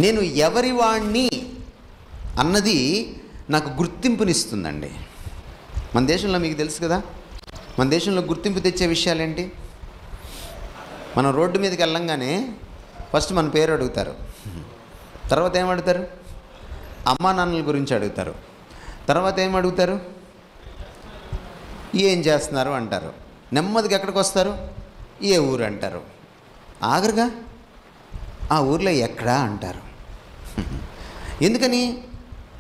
నేను ఎవరి వాణ్ణి అన్నది నాకు గుర్తింపునిస్తుందండి. మన దేశంలో మీకు తెలుసు కదా, మన దేశంలో గుర్తింపు తెచ్చే విషయాలేంటి? మనం రోడ్డు మీదకి వెళ్ళంగానే ఫస్ట్ మన పేరు అడుగుతారు, తర్వాత ఏం అడుగుతారు? అమ్మా నాన్నల గురించి అడుగుతారు, తర్వాత ఏం అడుగుతారు? ఏం చేస్తున్నారు అంటారు. నెమ్మదిగా ఎక్కడికి వస్తారు? ఏ ఊరు అంటారు. ఆఖరుగా ఆ ఊర్లో ఎక్కడా అంటారు. ఎందుకని?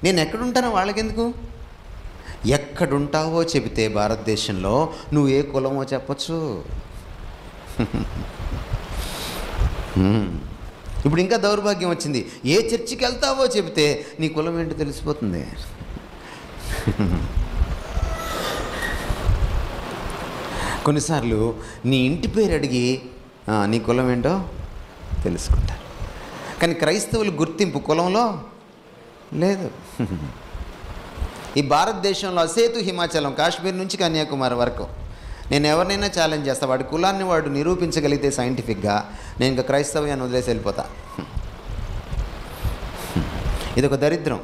నేను ఎక్కడుంటానో వాళ్ళకెందుకు? ఎక్కడుంటావో చెబితే భారతదేశంలో నువ్వు ఏ కులమో చెప్పచ్చు. ఇప్పుడు ఇంకా దౌర్భాగ్యం వచ్చింది, ఏ చర్చికి వెళ్తావో చెబితే నీ కులం ఏంటో తెలిసిపోతుంది. కొన్నిసార్లు నీ ఇంటి పేరు అడిగి నీ కులం ఏంటో తెలుసుకుంటారు. కానీ క్రైస్తవుల గుర్తింపు కులంలో లేదు. ఈ భారతదేశంలో అసేతు హిమాచలం, కాశ్మీర్ నుంచి కన్యాకుమారి వరకు నేను ఎవరినైనా ఛాలెంజ్ చేస్తా. వాడి కులాన్ని వాడు నిరూపించగలిగితే సైంటిఫిక్గా, నేను ఇంకా క్రైస్తవ్యాన్ని వదిలేసి వెళ్ళిపోతా. ఇదొక దరిద్రం,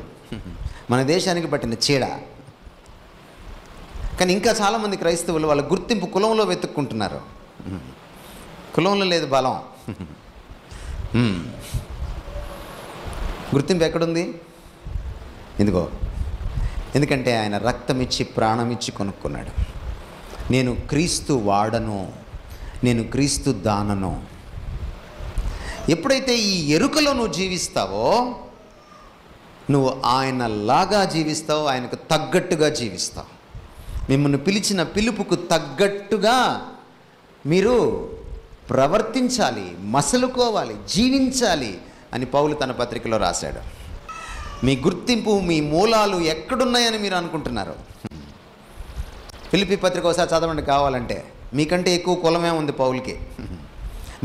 మన దేశానికి పట్టిన చీడ. కానీ ఇంకా చాలామంది క్రైస్తవులు వాళ్ళ గుర్తింపు కులంలో వెతుక్కుంటున్నారు. కులంలో లేదు బలం. గుర్తింపు ఎక్కడుంది? ఇదిగో, ఎందుకంటే ఆయన రక్తం ఇచ్చి ప్రాణం ఇచ్చి కొనుక్కున్నాడు. నేను క్రీస్తు వాడను, నేను క్రీస్తు దానను. ఎప్పుడైతే ఈ ఎరుకలో నువ్వు జీవిస్తావో, నువ్వు ఆయనలాగా జీవిస్తావు, ఆయనకు తగ్గట్టుగా జీవిస్తావు. మిమ్మల్ని పిలిచిన పిలుపుకు తగ్గట్టుగా మీరు ప్రవర్తించాలి, మసలుకోవాలి, జీవించాలి అని పౌలు తన పత్రికలో రాశాడు. మీ గుర్తింపు, మీ మూలాలు ఎక్కడున్నాయని మీరు అనుకుంటున్నారు? ఫిలిప్పీ పత్రిక ఒకసారి చదవండి కావాలంటే. మీకంటే ఎక్కువ కులమే ఉంది పౌలుకి,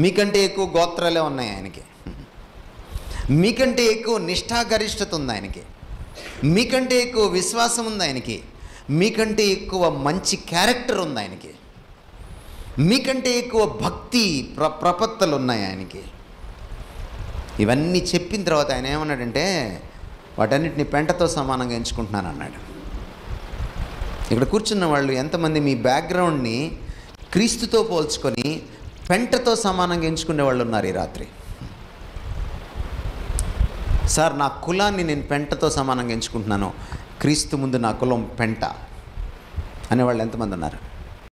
మీకంటే ఎక్కువ గోత్రాలే ఉన్నాయి ఆయనకి, మీకంటే ఎక్కువ నిష్ఠాగరిష్టత ఉంది ఆయనకి, మీకంటే ఎక్కువ విశ్వాసం ఉంది ఆయనకి, మీకంటే ఎక్కువ మంచి క్యారెక్టర్ ఉంది ఆయనకి, మీకంటే ఎక్కువ భక్తి ప్రపత్తలు ఉన్నాయి ఆయనకి. ఇవన్నీ చెప్పిన తర్వాత ఆయన ఏమన్నాడంటే, వాటన్నిటిని పెంటతో సమానంగా ఎంచుకుంటున్నాను అన్నాడు. ఇక్కడ కూర్చున్న వాళ్ళు ఎంతమంది మీ బ్యాక్గ్రౌండ్ని క్రీస్తుతో పోల్చుకొని పెంటతో సమానంగా ఎంచుకునే వాళ్ళు ఉన్నారు ఈ రాత్రి? సార్, నా కులాన్ని నేను పెంటతో సమానంగా ఎంచుకుంటున్నాను, క్రీస్తు ముందు నా కులం పెంట అనేవాళ్ళు ఎంతమంది ఉన్నారు?